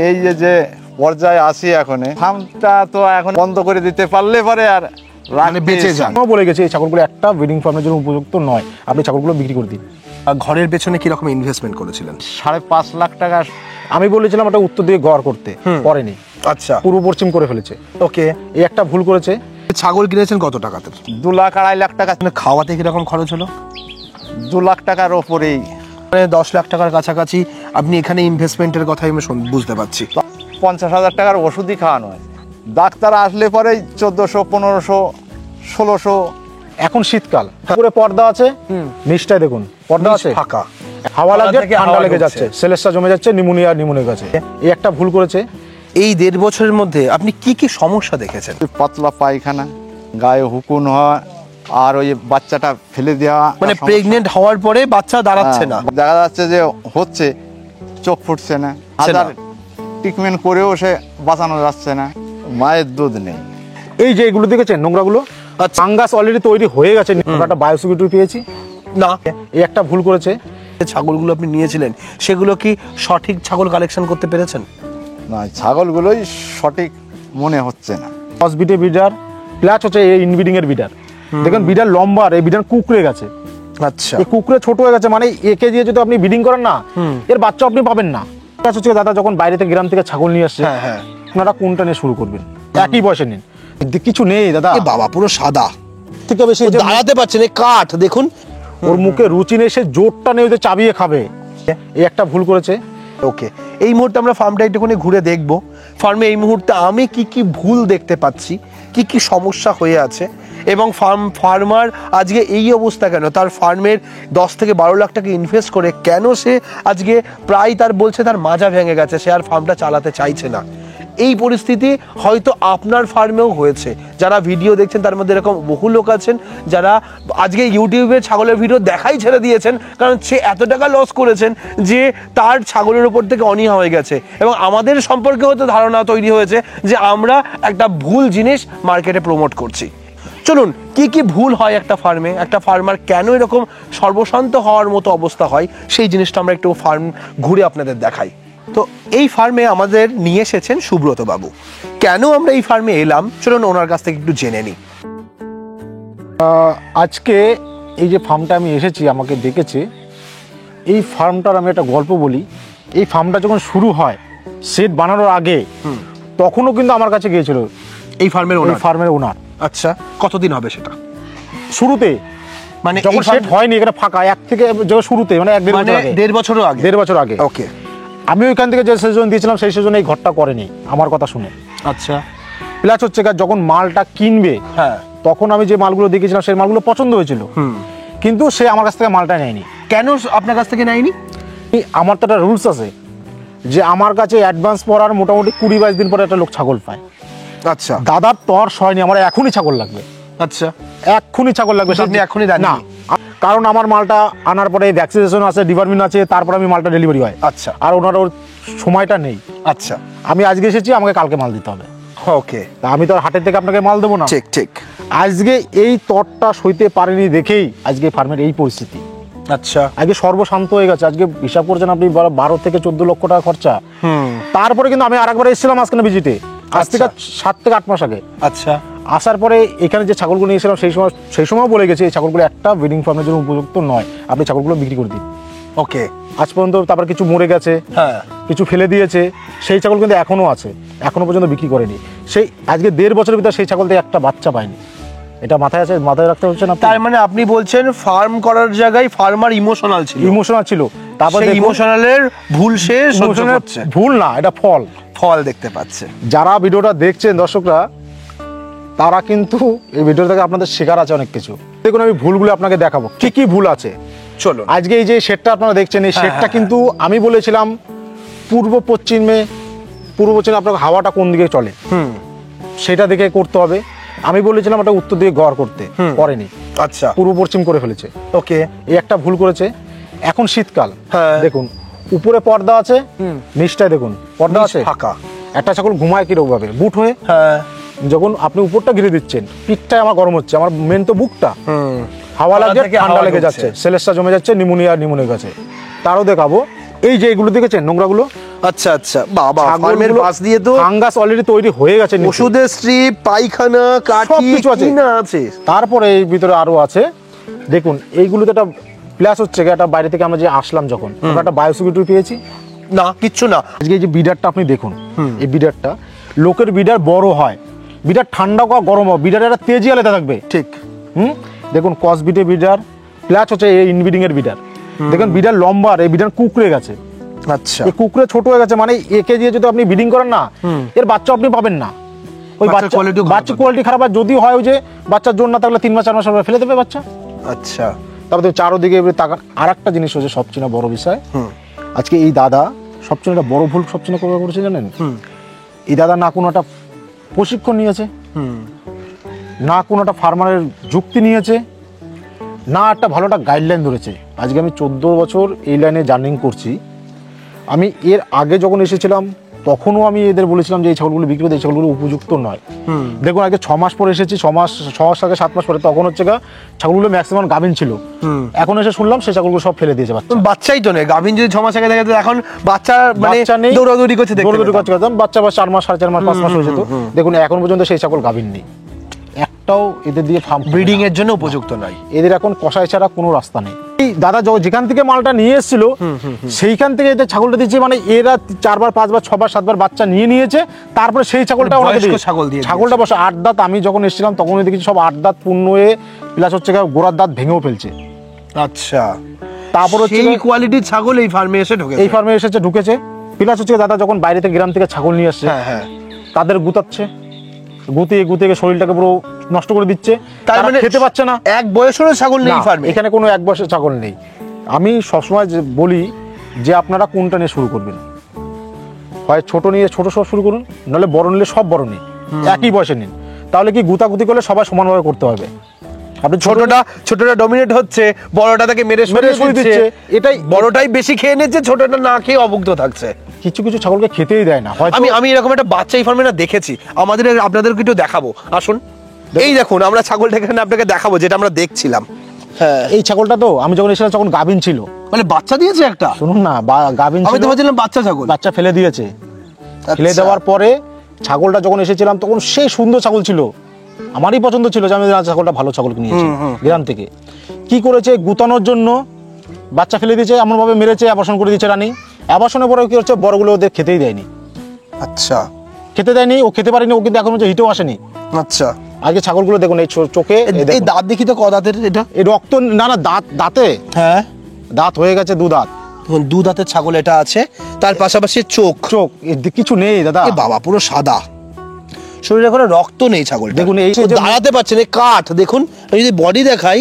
এই যে পর্যায়ে আসি এখন, ফার্মটা তো এখন বন্ধ করে দিতে পারলে পরে আর মানে বেঁচে যান। বলে গেছে এই ছাগলগুলো একটা ব্রিডিং ফার্মের জন্য উপযুক্ত নয়, আপনি ছাগলগুলো বিক্রি করে দিন। ঘরের পেছনে কি রকম ইনভেস্টমেন্ট করেছিলেন? 5.5 লাখ টাকা। আমি বলেছিলাম ওটা উত্তর দিয়ে ঘর করতে, করেনি। আচ্ছা, পূর্ব পশ্চিম করে ফেলেছে। ওকে। এই একটা ভুল করেছে। ছাগল কিনেছেন কত টাকাতে? 2 লাখ 2.5 লাখ টাকা। খাওয়াতে কিরকম খরচ হলো? 2 লাখ টাকার ওপরেই, মানে 10 লাখ টাকার কাছাকাছি আপনি এখানে ইনভেস্টমেন্টের কথাই আমি বুঝতে পারছি। 50,000 টাকার ওষুধই খাওয়ানো হয়। ডাক্তার আসলে পরে 1400, 1500, 1600। এখন শীতকাল, পুরো পর্দা আছে, নিচটায় দেখুন পর্দা আছে, ফাঁকা, হাওয়া লাগছে, থেকে ঠান্ডা হাওয়া লেগে ঢুকছে। যাচ্ছে, সেলেসটা জমে যাচ্ছে, নিউমোনিয়া গেছে। এই একটা ভুল করেছে। এই 1.5 বছরের মধ্যে আপনি কি কি সমস্যা দেখেছেন? পাতলা পায়খানা, গায়ে হুকুন হয়, আর ওই বাচ্চাটা ফেলে দেওয়া, মানে প্রেগনেন্ট হওয়ার পরে বাচ্চা দাঁড়াচ্ছে না, দেখা যাচ্ছে যে হচ্ছে, চোখ ফুটছে না, হাজার ট্রিটমেন্ট করেও সে বাঁচানো যাচ্ছে না, মায়ের দুধ নেই। এই যে এগুলো দেখেছেন নোংরাগুলো, ফাঙ্গাস অলরেডি তৈরি হয়ে গেছে। আমরা একটা বায়োসিকিউরিটি পেয়েছি না। এই একটা ভুল করেছে। ছাগলগুলো আপনি নিয়েছিলেন সেগুলো কি সঠিক ছাগল কালেকশন করতে পেরেছেন? না, ছাগলগুলোই সঠিক মনে হচ্ছে না। ক্রস বিডার প্লাস হচ্ছে এই ইনব্রিডিং এর বিডার। দেখুন বিডার লম্বা, আর এই বিডার কুকড়ে গেছে। আচ্ছা, এই কুকড়ে ছোট হয়ে গেছে, মানে একে দিয়ে যদি আপনি ব্রিডিং করেন না, এর বাচ্চা আপনি পাবেন না। হচ্ছে দাদা যখন বাইরে থেকে গ্রাম থেকে ছাগল নিয়ে আসছে, হ্যাঁ, আপনারা কোনটা নিয়ে শুরু করবেন? একই বয়সে নিন, কিছু নেই দাদা। বাবা পুরো সাদা, ঠিক আছে, দাঁড়াতে পারছেন, এই কাঠ দেখুন, ওর মুখে রুচি নেই, সে জোরটা নেই যে চাবিয়ে খাবে। এই একটা ভুল করেছে। ওকে, এই মুহূর্তে আমরা ফার্মটা একটুখানি ঘুরে দেখব। ফার্মে এই মুহূর্তে আমি কি কি ভুল দেখতে পাচ্ছি, কি কি সমস্যা হয়ে আছে, এবং ফার্মার আজকে এই অবস্থা কেন, তার ফার্মের 10 থেকে 12 লাখ টাকা ইনভেস্ট করে কেন সে আজকে প্রায় তার বলছে তার মাজা ভেঙে গেছে, সে আর ফার্মটা চালাতে চাইছে না। এই পরিস্থিতি হয়তো আপনার ফার্মেও হয়েছে। যারা ভিডিও দেখছেন তার মধ্যে এরকম বহু লোক আছেন যারা আজকে ইউটিউবে ছাগলের ভিডিও দেখাই ছেড়ে দিয়েছেন, কারণ সে এত টাকা লস করেছেন যে তার ছাগলের উপর থেকে অনীহা হয়ে গেছে, এবং আমাদের সম্পর্কে হয়তো ধারণা তৈরি হয়েছে যে আমরা একটা ভুল জিনিস মার্কেটে প্রমোট করছি। চলুন, কি কি ভুল হয় একটা ফার্মে, একটা ফার্মার কেন এরকম সর্বশান্ত হওয়ার মতো অবস্থা হয়, সেই জিনিসটা আমরা একটু ফার্ম ঘুরে আপনাদের দেখাই। তো এই ফার্মে আমাদের নিয়ে এসেছেন সুব্রত বাবু। কেন আমরা এই ফার্মে এলাম, চলুন ওনার কাছ থেকে একটু জেনে নিই। আজকে এই যে ফার্মটা আমি এসেছি, আমাকে ডেকেছে, এই ফার্মটার আমি একটা গল্প বলি। এই ফার্মটা যখন শুরু হয়, সেট বানানোর আগে, তখনও কিন্তু আমার কাছে গিয়েছিল এই ফার্মের ওনার। আচ্ছা, কতদিন হবে সেটা? শুরুতে মানে যখন সেট হয়নি, এখানে ফাঁকা, এক থেকে শুরুতে মানে 1.5 বছর আগে। 1.5 বছর আগে। ওকে, আমি ওইখান থেকে যে সেজন দিয়েছিলাম, সেই সেজনে এই ঘরটা করেনি আমার কথা শুনে। আচ্ছা, প্লাস হচ্ছে যখন মালটা কিনবে, হ্যাঁ, তখন আমি যে মালগুলো দেখেছিলাম সেই মালগুলো পছন্দ হয়েছিল, কিন্তু সে আমার কাছ থেকে মালটা নেয়নি। কেন আপনার কাছ থেকে নেয়নি? আমার তো একটা রুলস আছে যে আমার কাছে অ্যাডভান্স পড়ার মোটামুটি 20-22 দিন পরে একটা লোক ছাগল পায়। আচ্ছা, দাদার তর সয়নি, আমার এখনই ছাগল লাগবে। আচ্ছা, এক্ষুনি ছাগল লাগবে। আপনি এখনই দেন না, কারণ আমার মালটা আনার পরে ভ্যাকসিনেশন আছে, ডিপার্টমেন্ট আছে, তারপর আমি মালটা ডেলিভারি হয়। আচ্ছা, আর ওনার ওর সময়টা নেই। আচ্ছা, আমি আজকে এসেছি, আমাকে কালকে মাল দিতে হবে। ওকে, তা আমি তো আর হাটের থেকে আপনাকে মাল দেবো না। ঠিক ঠিক। আজকে এই তরটা সইতে পারেনি দেখেই আজকে ফার্মের এই পরিস্থিতি। আচ্ছা, আজকে সর্বশান্ত হয়ে গেছে। আজকে হিসাব করছেন আপনি 12 থেকে 14 লক্ষ টাকা খরচা। তারপরে কিন্তু আমি আরেকবার এসেছিলাম আজকে ভিজিটে, আজ থেকে 7 থেকে 8 মাস আগে। আচ্ছা, আসার পরে এখানে যে ছাগলগুলো নিয়েছিলাম, সেই সময় বলে গেছে এই ছাগলগুলো একটা ব্রিডিং ফার্মের জন্য উপযুক্ত নয়, আপনি ছাগলগুলো বিক্রি করে দিন। ওকে, আজ পর্যন্ত তারপর কিছু মরে গেছে, হ্যাঁ, কিছু ফেলে দিয়েছে, সেই ছাগল কিন্তু এখনো আছে, এখনো পর্যন্ত বিক্রি করেনি। সেই আজকে 1.5 বছরের ভিতরে সেই ছাগল থেকে একটা বাচ্চা পায়নি। এটা মাথায় আছে, মাথায় রাখতে হচ্ছে না। তার মানে আপনি বলছেন ফার্ম করার জায়গায় ফার্মার ইমোশনাল ছিল, তারপর ইমোশনালের ভুল শেষ হচ্ছে। ভুল না, এটা ফল দেখতে পাচ্ছে। যারা ভিডিওটা দেখছেন দর্শকরা, তারা কিন্তু এই ভিডিও থেকে আপনাদের শেখার আছে অনেক কিছু। দেখুন আমি ভুলগুলো আপনাকে দেখাবো, কি কি ভুল আছে। চলো, আজকে এই যে শেডটা আপনারা দেখছেন, এই শেডটা কিন্তু আমি বলেছিলাম পূর্ব পশ্চিমে আপনার হাওয়াটা কোন দিকে চলে সেটা দেখে করতে হবে। আমি বলেছিলাম ওটা উত্তর দিকে ঘর করতে, করেনি। আচ্ছা, পূর্ব পশ্চিম করে ফেলেছে। ওকে, এই একটা ভুল করেছে। এখন শীতকাল, দেখুন উপরে পর্দা আছে, নিচটায় দেখুন পর্দা আছে, ফাঁকা। একটা ছাগল ঘুমায় কিরকম ভাবে বুট হয়ে, যখন আপনি উপরটা ঘিরে দিচ্ছেন, পিঠটায় আমার গরম হচ্ছে, আমার মেন তো বুকটা, হাওয়া লাগছে, ঠান্ডা লেগে যাচ্ছে, সেলেসটা জমে যাচ্ছে, নিউমোনিয়া গেছে। তারও দেখাবো। এই যে এগুলো দেখেছেন নোংরাগুলো, আচ্ছা আচ্ছা, বাবা, ফার্মের পাশ দিয়ে তো ফাঙ্গাস অলরেডি তৈরি হয়ে গেছে নিচে। ওষুধের স্ট্রিপ, পায়খানা, কাঠি, সবকিছু আছে। কি না আছে। তারপরে এই ভিতরে আরো আছে, দেখুন এইগুলোতে একটা প্লাস হচ্ছে কি, একটা বাইরে থেকে আমরা যে আসলাম যখন আমরা একটা বায়োসিকিউরিটি পেয়েছি। না, কিচ্ছু না। আজকে এই যে বিডারটা আপনি দেখুন, এই বিডারটা লোকের বিডার বড় হয়, বিডার ঠান্ডা বা গরম হয়, বিডারের একটা তেজি আলাদা থাকবে। ঠিক। দেখুন কসবিটে বিডার প্লাস হচ্ছে এই ইনব্রিডিং এর বিডার। দেখুন বিডার লম্বা, আর এই বিডার কুকড়ে গেছে। আচ্ছা, এই কুকড়ে ছোট হয়ে গেছে, মানে একে দিয়ে যদি আপনি ব্রিডিং করেন না, এর বাচ্চা আপনি পাবেন না। ওই বাচ্চার quality খারাপ বাচ্চা হবে। কোয়ালিটি খারাপ হয়, যদি হয় ওই যে বাচ্চার জন্য না থাকলে 3 মাস 4 মাস পরে ফেলে দেবে বাচ্চা। আচ্ছা। তারপর তুমি চারোদিকে এবারে তাকান। আর একটা জিনিস হচ্ছে সবচেয়ে বড় বিষয়, আজকে এই দাদা সবচেয়ে একটা বড় ভুল সবচেয়ে করেছে জানেন? এই দাদা না কোনো একটা প্রশিক্ষণ নিয়েছে, না কোনো একটা ফার্মারের যুক্তি নিয়েছে, না একটা ভালো একটা গাইডলাইন ধরেছে। আজকে আমি 14 বছর এই লাইনে জার্নিং করছি। আমি এর আগে যখন এসেছিলাম তখনও আমি এদের বলেছিলাম যে এই ছাগলগুলো বিক্রি করতে, এই ছাগলগুলো উপযুক্ত নয়। দেখুন আগে 6 মাস পরে এসেছি, 6 মাস আগে 7 মাস পরে, তখন হচ্ছে ছাগলগুলো ম্যাক্সিমাম গাভিন ছিল। এখন এসে শুনলাম সেই ছাগলগুলো সব ফেলে দিয়েছে বাচ্চা। বাচ্চাই তো নেই, গাভিন যদি 6 মাস আগে দেখা যেত, এখন বাচ্চা মানে বাচ্চা নেই, দৌড়াদৌড়ি করছে, দৌড়াদৌড়ি করছে, বাচ্চা বা 4 মাস 4.5 মাস 5 মাস হয়ে যেত। দেখুন এখন পর্যন্ত সেই ছাগল গাভিন নেই একটাও। এদের দিয়ে ফার্ম ব্রিডিং এর জন্য উপযুক্ত নয়। এদের এখন কষাই ছাড়া কোনো রাস্তা নেই। এই দাদা যেখান থেকে মালটা নিয়ে এসেছিল সেইখান থেকে এদের ছাগলটা দিচ্ছে, মানে এরা 4 বার 5 বার 6 বার 7 বার বাচ্চা নিয়েছে, তারপরে সেই ছাগলটা ওনাকে বয়স্ক ছাগল দিয়ে ছাগলটা বসে 8 দাঁত। আমি যখন এসেছিলাম তখন দেখেছি সব 8 দাঁত পূর্ণ হয়ে প্লাস হচ্ছে গোড়ার দাঁত ভেঙেও ফেলছে। আচ্ছা, তারপর হচ্ছে সেই কোয়ালিটির ছাগল এই ফার্মে এসে ঢুকেছে। এই ফার্মে এসেছে, ঢুকেছে। প্লাস হচ্ছে দাদা যখন বাইরে থেকে গ্রাম থেকে ছাগল নিয়ে আসছে, হ্যাঁ, তাদের গুতাচ্ছে, গুতিয়ে শরীরটাকে পুরো নষ্ট করে দিচ্ছে, তার তারা মানে খেতে পাচ্ছে না। এক বয়সেরও ছাগল নেই না, ফার্মে। এখানে কোনো 1 বয়সের ছাগল নেই। আমি সবসময় বলি যে আপনারা কোনটা নিয়ে শুরু করবেন, হয় ছোট নিয়ে ছোট সব শুরু করুন, নাহলে বড় নিলে সব বড় নিন, একই বয়সে নিন। তাহলে কি গুতাগুতি করলে সবাই সমানভাবে করতে হবে। আপনি ছোটটা ডমিনেট হচ্ছে, বড়টা তাকে মেরে মেরে সরিয়ে দিচ্ছে। দিচ্ছে। এটাই বড়টাই বেশি খেয়ে নিচ্ছে, ছোটটা না খেয়ে অভুক্ত থাকছে। কিছু কিছু ছাগলকে খেতেই দেয় না। হয়তো আমি এরকম একটা বাচ্চা এই ফার্মে না দেখেছি, আপনাদেরকে একটু দেখাবো, আসুন। এই দেখুন, আমরা ছাগলটা এখানে আপনাকে দেখাবো, যেটা আমরা দেখছিলাম। হ্যাঁ, এই ছাগলটা তো আমি যখন এসেছিলাম তখন গাভিন ছিল। মানে বাচ্চা দিয়েছে একটা? শুনুন না, গাভিন আমি ছিল, তো ভাবছিলাম বাচ্চা ছাগল। বাচ্চা ফেলে দিয়েছে। ফেলে আচ্ছা। দেওয়ার পরে ছাগলটা যখন এসেছিলাম তখন সেই সুন্দর ছাগল ছিল, আমারই পছন্দ ছিল যে আমি ছাগলটা ভালো ছাগল নিয়েছি গ্রাম থেকে। কি করেছে, গুতানোর জন্য বাচ্চা ফেলে দিয়েছে, এমন ভাবে মেরেছে, অ্যাবর্শন করে দিয়েছে রানী। অ্যাবর্শনের পরে কি হচ্ছে, বড়গুলো ওদের খেতেই দেয়নি। আচ্ছা, খেতে দেয়নি, ও খেতে পারেনি, ও কিন্তু এখন হচ্ছে হিটেও আসেনি। আচ্ছা। আজকে ছাগলগুলো দেখুন এই চোখে এই দাঁত দেখি তো, ক দাঁতের এটা? এই রক্ত, না দাঁতে হ্যাঁ, দাঁত হয়ে গেছে, 2 দাঁত। দেখুন 2 দাঁতের ছাগল এটা আছে, তার পাশাপাশি চোখ কিছু নেই দাদা। এ বাবা, পুরো সাদা, শরীরে কোনো রক্ত নেই ছাগল। দেখুন এই ও দাঁড়াতে পারছে না, কাঠ দেখুন। আমি যদি বডি দেখাই,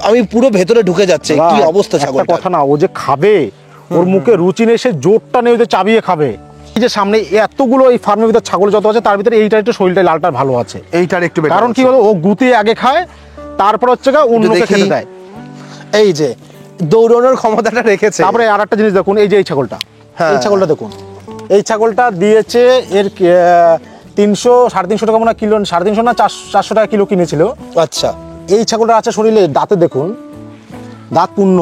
আমি পুরো ভেতরে ঢুকে যাচ্ছে, কি অবস্থা ছাগল। একটা কথা না, ও যে খাবে, ওর মুখে রুচি নেই, সে জোরটা নেই, ওদের চাবিয়ে খাবে। এই যে সামনে এতগুলো এই ফার্মের ভিতরে ছাগল যত আছে, তার ভিতরে এইটার একটু শরীরটা লালটার ভালো আছে, এইটার একটু কারণ কি বলো, ও গুতিয়ে আগে খায়, তারপর হচ্ছে অন্যকে খেতে দেয়। এই যে দৌড়ানোর ক্ষমতাটা রেখেছে। তারপরে আর একটা জিনিস দেখুন, এই যে এই ছাগলটা, হ্যাঁ। এই ছাগলটা দেখুন, এই ছাগলটা দিয়েছে এর 300 350 টাকা মনে হয় কিলো, 350 না 400 টাকা কিলো কিনেছিল। আচ্ছা, এই ছাগলটা আছে শরীরে, দাঁতে দেখুন, দাঁত পূর্ণ,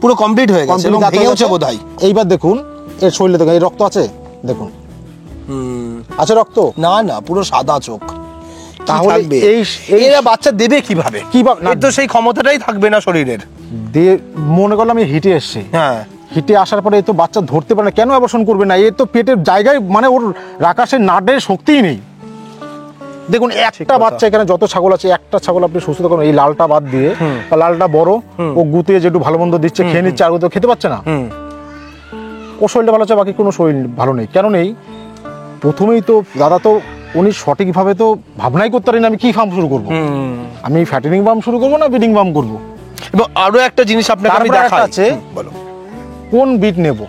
পুরো কমপ্লিট হয়ে গেছে, এবং ভেঙেওছে বোধহয়। এইবার দেখুন এর শরীরে দেখুন, এই রক্ত আছে দেখুন, আছে রক্ত? না, পুরো সাদা চোখ। তাহলে এরা বাচ্চা দেবে কিভাবে? এর তো সেই ক্ষমতাটাই থাকবে না শরীরের। মনে করলাম আমি হিটে এসছে, হ্যাঁ, হিটে আসার পরে এ তো বাচ্চা ধরতে পারে না, কেন অ্যাবর্শন করবে না? এ তো পেটের জায়গায়, মানে ওর রাকাশের নাডের শক্তিই নেই। দেখুন একটা বাচ্চা, এখানে যত ছাগল আছে, একটা ছাগল আপনি সুস্থ দেখুন, এই লালটা বাদ দিয়ে, লালটা বড়, ও গুতিয়ে যেটু ভালো মন্দ দিচ্ছে খেয়ে নিচ্ছে, আর ও তো খেতে পাচ্ছে না। ও শরীরটা ভালো আছে, বাকি কোনো শরীর ভালো নেই। কেন নেই? প্রথমেই তো দাদা তো উনি সঠিকভাবে তো ভাবনাই করতে পারেন আমি কি ফার্ম শুরু করবো, আমি ফ্যাটেনিং ফার্ম শুরু করবো না ব্রিডিং ফার্ম করবো। এবং আরো একটা জিনিস আপনাকে আমি দেখাই, বলো কোন বিট নেব,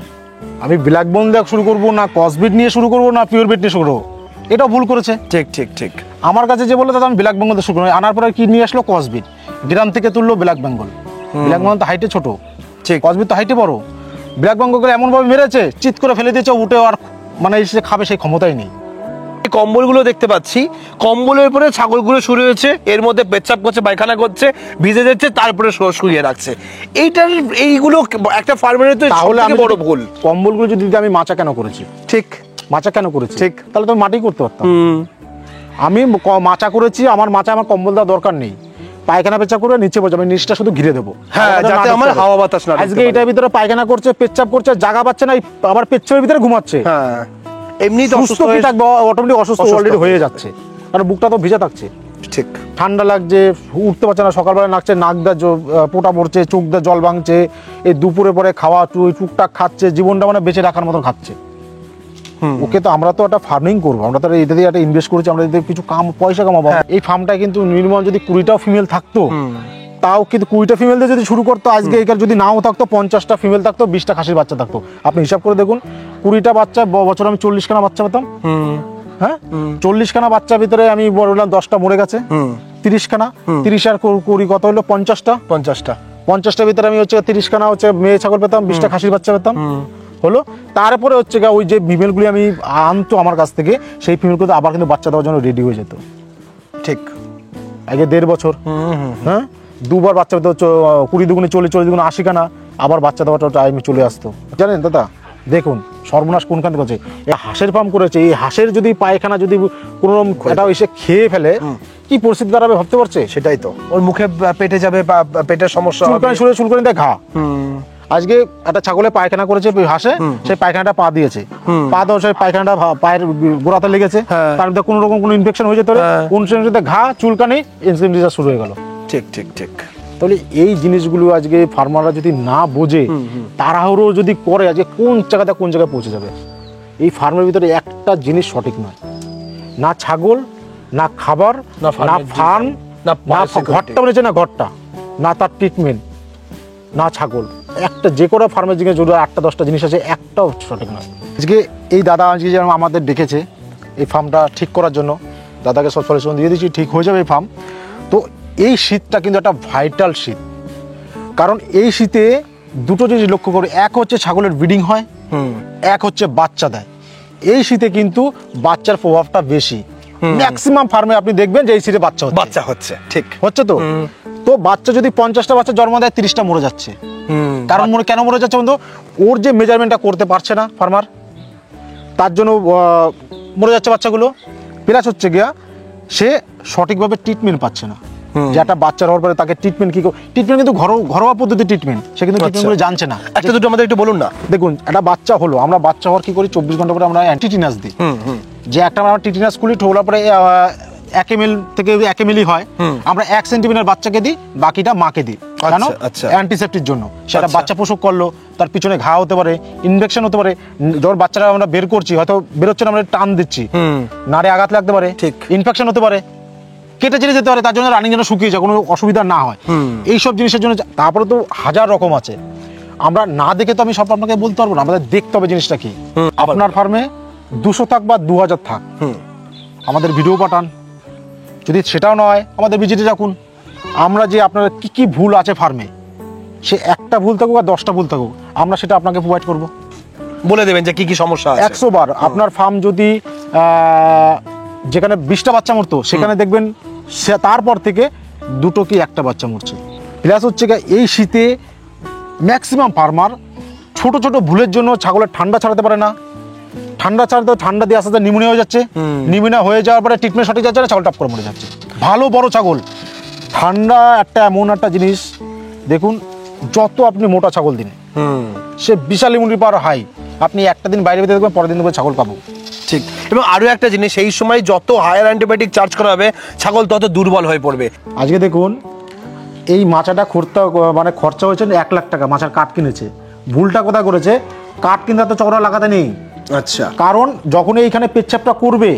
আমি ব্ল্যাক বোন দিয়ে শুরু করবো, না ক্রস বিট নিয়ে শুরু করবো, না পিওর বিট নিয়ে শুরু করবো? এটা ভুল করেছে। ঠিক। আমার কাছে যে বললো দাদা আমি ব্ল্যাক বেঙ্গল দিয়ে শুরু করবো, আনার পরে কি নিয়ে আসলো, ক্রস বিট। গ্রাম থেকে তুললো ব্ল্যাক বেঙ্গল, ব্ল্যাক বেঙ্গল তো হাইটে ছোট, ক্রস বিট তো হাইটে বড়। ব্ল্যাক বেঙ্গল এমন ভাবে মেরেছে, চিৎ করে ফেলে দিয়েছে, উঠে আর মানে এসে খাবে সেই ক্ষমতাই নেই। কম্বলগুলো দেখতে পাচ্ছি, কম্বলের উপরে ছাগলগুলো শুরু হয়েছে, এর মধ্যে পেচ্ছাপ করছে, পায়খানা করছে, ভিজে যাচ্ছে, তারপরে শুয়ে রাখছে। এইগুলো একটা ফার্মের তো তাহলে আমি বড় ভুল। কম্বলগুলো যদি আমি মাচা কেন করেছি, ঠিক মাচা কেন করেছি, ঠিক। তাহলে তো আমি মাটি করতে পারতাম। আমি মাচা করেছি, আমার মাচা আমার কম্বল দেওয়ার দরকার নেই, পায়খানা পেচ্ছাপ করে নিচে বসে আমি নিচটা শুধু ঘিরে দেবো, হ্যাঁ, যাতে আমার হাওয়া বাতাস না ঢুকতে আজকে পারে। এটার ভিতরে পায়খানা করছে, পেচ্ছাপ করছে, জায়গা পাচ্ছে না, আবার পেচ্ছাপের ভিতরে ঘুমাচ্ছে, হ্যাঁ, এমনি তো সুস্থ কি থাকবে, অটোমেটিক অসুস্থ অলরেডি হয়ে যাচ্ছে, কারণ বুকটা তো ভিজে থাকছে, ঠিক। ঠান্ডা লাগছে, উঠতে পারছে না, সকালবেলা নাকছে, নাক দা পোটা পড়ছে, চোখ দা জল ভাঙছে, এই দুপুরে পরে খাওয়া টুকটাক খাচ্ছে, জীবনটা মানে বেঁচে রাখার মতো খাচ্ছে। ওকে তো আমরা তো একটা ফার্মিং করবো, আমরা তো এটা দিয়ে একটা ইনভেস্ট করেছি, আমরা এতে কিছু পয়সা কামাবো। এই ফার্মটা কিন্তু মিনিমাম যদি 20টাও ফিমেল থাকতো, তাও কিন্তু 20টা ফিমেল দিয়ে যদি শুরু করতো, আজকে এখানে যদি নাও থাকতো 50টা ফিমেল থাকতো, 20টা খাসির বাচ্চা থাকতো। আপনি হিসাব করে দেখুন, 20টা বাচ্চা বছর আমি 40খানা বাচ্চা পেতাম। হ্যাঁ, 40খানা বাচ্চার ভিতরে আমি বললাম 10টা মরে গেছে, 30খানা, 30 আর 20 কত হলো 50টা, 50টার ভিতরে আমি হচ্ছে 30খানা হচ্ছে মেয়ে ছাগল পেতাম, 20টা খাসির বাচ্চা পেতাম হলো। তারপরে হচ্ছে ওই যে ফিমেলগুলি আমি আনতো আমার কাছ থেকে, সেই ফিমেলগুলো আবার কিন্তু বাচ্চা দেওয়ার জন্য রেডি হয়ে যেত। ঠিক, আগে 1.5 বছর, হ্যাঁ, দুবার বাচ্চা পেতো, 20 দুগুণে 40, 40 দুগুণে 80খানা, আবার বাচ্চা দেওয়াটা টাইমে চলে আসতো। জানেন দাদা, দেখুন সর্বনাশ কোনখানে করছে, এই হাঁসের ফার্ম করেছে, এই হাঁসের যদি পায়খানা যদি কোনো এটা এসে খেয়ে ফেলে, কি পরিস্থিতি দাঁড়াবে ভাবতে পারছে? সেটাই তো, ওর মুখে পেটে যাবে, পেটের সমস্যা হবে, চুলকানি দেয় ঘা। আজকে একটা ছাগলে পায়খানা করেছে হাঁসে, সেই পায়খানাটা পা দিয়েছে, পা দেওয়া সেই পায়খানাটা পায়ের গোড়াতে লেগেছে, তার মধ্যে কোনো রকম কোনো ইনফেকশন হয়ে যেতে পারে, ঘা, চুলকানি, ইনসুলিন শুরু হয়ে গেল। ঠিক ঠিক ঠিক। তাহলে এই জিনিসগুলো আজকে ফার্মাররা যদি না বোঝে, তাড়াহুড়ো যদি করে, আজকে কোন জায়গাতে কোন জায়গায় পৌঁছে যাবে। এই ফার্মের ভিতরে একটা জিনিস সঠিক নয়, না ছাগল, না খাবার, না ফার্ম, না ঘরটা বলেছে, না ঘরটা, না তার ট্রিটমেন্ট, না ছাগল, একটা যে কোনো ফার্মের জিনিস যদি 8টা 10টা জিনিস আছে, একটাও সঠিক নয়। আজকে এই দাদা আজকে যেমন আমাদের ডেকেছে এই ফার্মটা ঠিক করার জন্য, দাদাকে সব সলিউশন দিয়ে দিচ্ছি, ঠিক হয়ে যাবে এই ফার্ম। তো এই শীতটা কিন্তু একটা ভাইটাল শীত, কারণ এই শীতে দুটো জিনিস লক্ষ্য করে, এক হচ্ছে ছাগলের ব্রিডিং হয়, এক হচ্ছে বাচ্চা দেয়। এই শীতে কিন্তু বাচ্চার প্রভাবটা বেশি, ম্যাক্সিমাম ফার্মে আপনি দেখবেন যে এই শীতে বাচ্চা হচ্ছে, ঠিক হচ্ছে তো। তো বাচ্চা যদি 50টা বাচ্চা জন্ম দেয়, 30টা মরে যাচ্ছে। কারণ কেন মরে যাচ্ছে বন্ধু? ওর যে মেজারমেন্টটা করতে পারছে না ফার্মার, তার জন্য মরে যাচ্ছে বাচ্চাগুলো। প্লাস হচ্ছে গিয়া সে সঠিকভাবে ট্রিটমেন্ট পাচ্ছে না, যে একটা বাচ্চা হওয়ার পরে তাকে ট্রিটমেন্ট ট্রিটমেন্ট কিন্তু ঘরোয়া পদ্ধতি ট্রিটমেন্ট, সে কিন্তু ট্রিটমেন্টগুলো জানছে না। একটা দুটো আমাদের একটু বলুন না। দেখুন, একটা বাচ্চা হলো, আমরা বাচ্চা হওয়ার কি করি, 24 ঘন্টা পরে আমরা অ্যান্টিটিনাস দিই, যে একটা আমরা টিটিনাস খুলি, ঠোলার পরে 1 ml থেকে 1 ml হয়, আমরা 1 সেন্টিমিটার বাচ্চাকে দিই, বাকিটা মাকে দিই। কেন? অ্যান্টিসেপ্টির জন্য। সেটা বাচ্চা প্রসব করলো, তার পিছনে ঘা হতে পারে, ইনফেকশন হতে পারে, যখন বাচ্চাটা আমরা বের করছি, হয়তো বেরোচ্ছে না, আমরা টান দিচ্ছি, নাড়ে আঘাত লাগতে পারে, ইনফেকশন হতে পারে, কেটে চেটে যেতে পারে, তার জন্য রানিং যেন শুকিয়ে যায়, কোনো অসুবিধা না হয়, এইসব জিনিসের জন্য। তারপরে তো হাজার রকম আছে, আমরা না দেখে তো আমি সব আপনাকে বলতে পারবো না, আমাদের দেখতে হবে জিনিসটা কি। আপনার ফার্মে 200 থাক বা 2000 থাক, আমাদের ভিডিও পাঠান, যদি সেটাও নয় আমাদের ভিজিটে রাখুন। আমরা যে আপনার কি কি ভুল আছে ফার্মে, সে একটা ভুল থাকুক আর 10টা ভুল থাকুক, আমরা সেটা আপনাকে প্রোভাইড করব, বলে দেবেন যে কি কি সমস্যা আছে। 100 বার আপনার ফার্ম যদি যেখানে 20টা বাচ্চা মরতো, সেখানে দেখবেন তারপর থেকে 2টো কি 1টা বাচ্চা মরছে। প্লাস হচ্ছে এই শীতে ম্যাক্সিমাম ফার্মার ছোট ছোট ভুলের জন্য ছাগলের ঠান্ডা ছাড়াতে পারে না, ঠান্ডা দিয়ে আস্তে আস্তে নিউমোনিয়া হয়ে যাচ্ছে, নিউমোনিয়া হয়ে যাওয়ার পরে ট্রিটমেন্ট সঠিক যাচ্ছে না, ছাগল টপ করে মরে যাচ্ছে। ভালো বড় ছাগল, ঠান্ডা একটা এমন একটা জিনিস, দেখুন যত আপনি মোটা ছাগল দিন, সে বিশাল ইমিউনিটি পাওয়ার হাই, আপনি একটা দিন বাইরে দেখবেন, পরের দিন দেখবেন ছাগল পাবো। ঠিক। এবং আরো একটা জিনিস, সেই সময় যত হায়ার অ্যান্টিবায়োটিক চার্জ করা হবে, ছাগল তত দুর্বল হয়ে পড়বে। আজকে দেখুন এই মাচাটা খরচা হয়েছে 1 লাখ টাকা, মাচার কাঠ কিনেছে। ভুলটা কোথায় করেছে? কাঠ কিনতে তো চওড়া লাগাতে নেই। আচ্ছা। কারণ যখন এইখানে পেচ্ছাপটা করবে,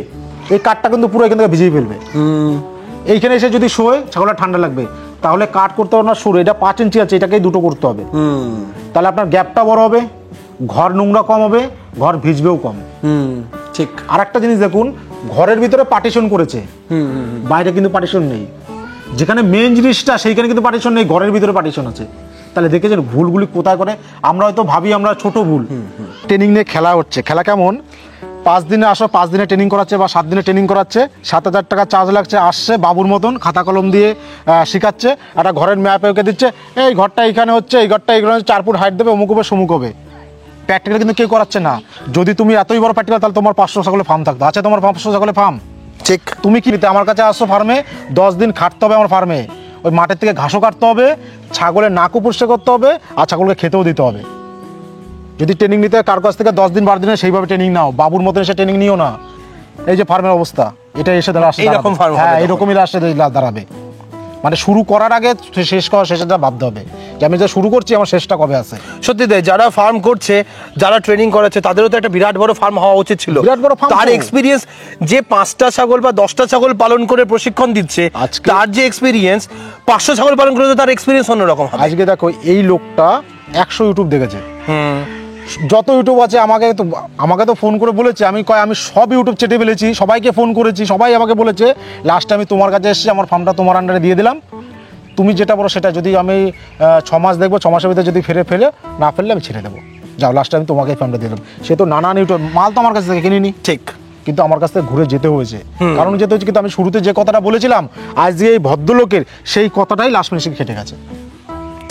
এই কাঠটা কিন্তু পুরো এখান থেকে ভিজিয়ে ফেলবে। এইখানে এসে যদি শোয়, ছাগলের ঠান্ডা লাগবে, তাহলে কাট করতে হবে না সরু, এটা 5 ইঞ্চি আছে, এটাকেই 2টো করতে হবে। তাহলে আপনার গ্যাপটা বড় হবে, ঘর নোংরা কম হবে, ঘর ভিজবেও কম। ঠিক। আর একটা জিনিস দেখুন, ঘরের ভিতরে পার্টিশন করেছে, বাইরে কিন্তু পার্টিশন নেই। যেখানে মেন জিনিসটা সেইখানে কিন্তু পার্টিশন নেই, ঘরের ভিতরে পার্টিশন আছে। তাহলে দেখেছেন ভুলগুলি কোথায় করে? আমরা হয়তো ভাবি আমরা ছোট ভুল। ট্রেনিং নিয়ে খেলা হচ্ছে, খেলা কেমন? 5 দিনে আসো, 5 দিনে ট্রেনিং করাচ্ছে বা 7 দিনে ট্রেনিং করাচ্ছে, 7,000 টাকা চার্জ লাগছে, আসছে বাবুর মতন খাতা কলম দিয়ে শেখাচ্ছে, একটা ঘরের ম্যাপ এঁকে দিচ্ছে, এই ঘরটা এইখানে হচ্ছে, এই ঘরটা এইখানে হচ্ছে, 4 ফুট হাইট দেবে, অমুক হবে সমুক হবে। প্র্যাকটিক্যাল কিন্তু কেউ করাচ্ছে না। যদি তুমি এতই বড় প্র্যাকটিক্যাল, তাহলে তোমার 500 ছাগলের ফার্ম থাকতো। আছে তোমার 500 ছাগলের ফার্ম? ঠিক। তুমি কি নিতে আমার কাছে আসছো ফার্মে, 10 দিন খাটতে হবে আমার ফার্মে, ওই মাঠের থেকে ঘাসও কাটতে হবে, ছাগলের নাকও পরিষ্কার করতে হবে, আর ছাগলকে খেতেও দিতে হবে। যদি ট্রেনিং নিতে হয় কার কাছ থেকে 10 দিন 12 দিনে সেইভাবে ট্রেনিং নাও, বাবুর মতন এসে ট্রেনিং নিও না। এই যে ফার্মের অবস্থা, এটা এসে এইরকম farm হবে হ্যাঁ, তখন। এরকমই লাস্টে দাঁড়াবে। মানে শুরু করার আগে শেষ করা, শেষেটা ভাবতে হবে যে আমি যা শুরু করছি আমার শেষটা কবে আছে। সত্যি তাই, যারা ফার্ম করছে, যারা ট্রেনিং করাচ্ছে, তাদেরও তো একটা বিরাট বড় ফার্ম হওয়া উচিত ছিল। বিরাট বড় farm তার তো। এক্সপিরিয়েন্স, যে 5টা ছাগল বা 10টা ছাগল পালন করে প্রশিক্ষণ দিচ্ছে, আজকে- তার যে এক্সপিরিয়েন্স, 500 ছাগল পালন করে তো তার এক্সপিরিয়েন্স অন্যরকম হবে। আজকে দেখো এই লোকটা 100 ইউটিউব দেখেছে, যত ইউটিউব আছে আমাকে তো ফোন করে বলেছে, আমি সব ইউটিউব চেটে ফেলেছি, সবাইকে ফোন করেছি, সবাই আমাকে বলেছে লাস্টে আমি তোমার কাছে এসেছি, আমার ফার্মটা তোমার আন্ডারে দিয়ে দিলাম, তুমি যেটা বলো সেটা। যদি আমি 6 মাস দেখবো, 6 মাসের ভিতরে যদি ফেলে না ফেললে আমি ছেড়ে দেবো, যাও লাস্টে আমি তোমাকে ফার্মটা দিয়ে দিলাম। সে তো নানান ইউটিউব মাল তো আমার কাছ থেকে কিনিনি, ঠিক। কিন্তু আমার কাছ থেকে ঘুরে যেতে হয়েছে, কারণ যেতে হয়েছে। কিন্তু আমি শুরুতে যে কথাটা বলেছিলাম, আজ যে এই ভদ্রলোকের সেই কথাটাই লাস্ট মিনিটে খেটে গেছে।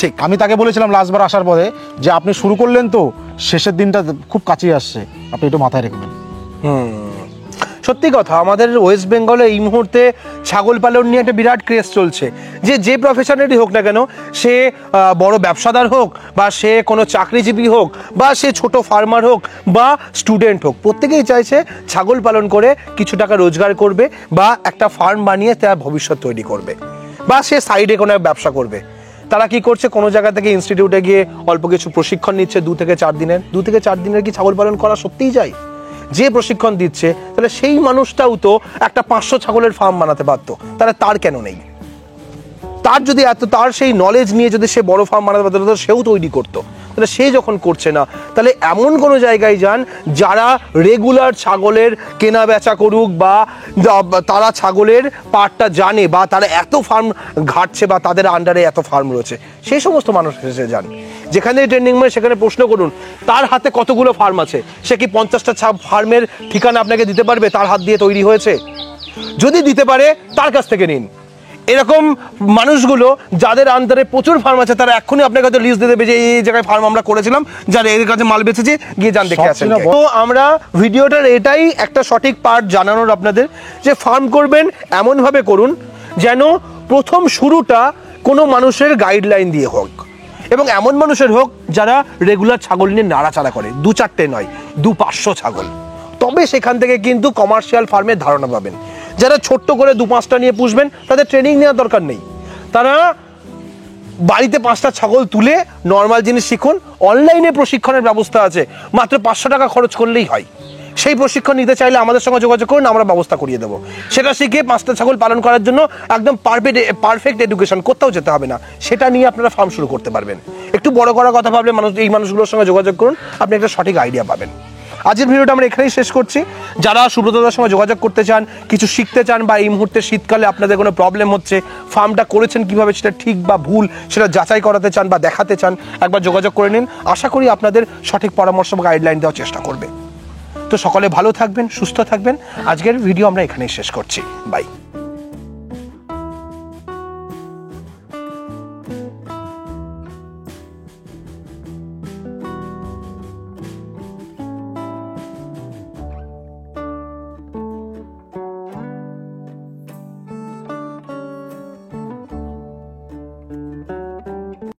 ঠিক। আমি তাকে বলেছিলাম লাস্টবার আসার পরে যে আপনি শুরু করলেন তো, শেষের দিনটা খুব কাছেই আসছে, আপনি একটু মাথায় রাখবেন। সত্যি কথা, আমাদের ওয়েস্ট বেঙ্গলে এই মুহূর্তে ছাগল পালন নিয়ে একটা বিরাট ক্রেজ চলছে। যে প্রফেশনেরই হোক না কেন, সে বড় ব্যবসাদার হোক, বা সে কোনো চাকরিজীবী হোক, বা সে ছোট ফার্মার হোক, বা স্টুডেন্ট হোক, প্রত্যেকেই চাইছে ছাগল পালন করে কিছু টাকা রোজগার করবে, বা একটা ফার্ম বানিয়ে তার ভবিষ্যৎ তৈরি করবে, বা সে সাইডে কোনো ব্যবসা করবে। তারা কি করছে, কোনো জায়গা থেকে ইনস্টিটিউটে গিয়ে অল্প কিছু প্রশিক্ষণ নিচ্ছে 2 থেকে 4 দিনের। 2 থেকে 4 দিনের কি ছাগল পালন করা সত্যিই যায়? যে প্রশিক্ষণ দিচ্ছে, তাহলে সেই মানুষটাও তো একটা 500 ছাগলের ফার্ম বানাতে পারতো, তাহলে তার কেন নেই? তার যদি তার সেই নলেজ নিয়ে যদি সে বড় ফার্ম বানাতে পারতো, তাহলে সেও তৈরি করতো। তাহলে সে যখন করছে না, তাহলে এমন কোনো জায়গায় যান যারা রেগুলার ছাগলের কেনা বেচা করুক, বা তারা ছাগলের পার্টটা জানে, বা তারা এত ফার্ম ঘাটছে, বা তাদের আন্ডারে এত ফার্ম রয়েছে, সেই সমস্ত মানুষ এসে যান। যেখানে ট্রেনিং মানে সেখানে প্রশ্ন করুন তার হাতে কতগুলো ফার্ম আছে, সে কি 50টা ফার্মের ঠিকানা আপনাকে দিতে পারবে তার হাত দিয়ে তৈরি হয়েছে? যদি দিতে পারে, তার কাছ থেকে নিন। এরকম মানুষগুলো যাদের আন্ডারে প্রচুর ফার্ম আছে, তারা এক্ষুনি আপনার কাছে লিস্ট দিয়ে দেবে যে এই জায়গায় ফার্ম আমরা করেছিলাম, যারা এর কাছে মাল বেচেছে, গিয়ে যান দেখে আসেন। তো আমরা ভিডিওটার এটাই একটা সঠিক পার্ট জানানোর আপনাদের, যে ফার্ম করবেন এমনভাবে করুন যেন প্রথম শুরুটা কোনো মানুষের গাইডলাইন দিয়ে হোক, এবং এমন মানুষের হোক যারা রেগুলার ছাগল নিয়ে নাড়াচাড়া করে, 2-4টে নয়, 200-500 ছাগল। তবে সেখান থেকে কিন্তু কমার্শিয়াল ফার্মের ধারণা পাবেন। যারা ছোট্ট করে 2-5টা নিয়ে পুষবেন, তাদের ট্রেনিং নেওয়ার দরকার নেই, তারা বাড়িতে 5টা ছাগল তুলে নর্মাল জিনিস শিখুন। অনলাইনে প্রশিক্ষণের ব্যবস্থা আছে, মাত্র 500 টাকা খরচ করলেই হয়। সেই প্রশিক্ষণ নিতে চাইলে আমাদের সঙ্গে যোগাযোগ করুন, আমরা ব্যবস্থা করিয়ে দেবো। সেটা শিখে 5টা ছাগল পালন করার জন্য একদম পারফেক্ট এডুকেশন, কোথাও যেতে হবে না, সেটা নিয়ে আপনারা ফার্ম শুরু করতে পারবেন। একটু বড় করার কথা ভাবলে এই মানুষগুলোর সঙ্গে যোগাযোগ করুন, আপনি একটা সঠিক আইডিয়া পাবেন। আজকের ভিডিওটা আমরা এখানেই শেষ করছি। যারা সুব্রতদার সঙ্গে যোগাযোগ করতে চান, কিছু শিখতে চান, বা এই মুহূর্তে শীতকালে আপনাদের কোনো প্রবলেম হচ্ছে, ফার্মটা করেছেন কিভাবে, সেটা ঠিক বা ভুল সেটা যাচাই করাতে চান বা দেখাতে চান, একবার যোগাযোগ করে নিন। আশা করি আপনাদের সঠিক পরামর্শ বা গাইডলাইন দেওয়ার চেষ্টা করবে। তো সকলে ভালো থাকবেন, সুস্থ থাকবেন। আজকের ভিডিও আমরা এখানেই শেষ করছি। বাই।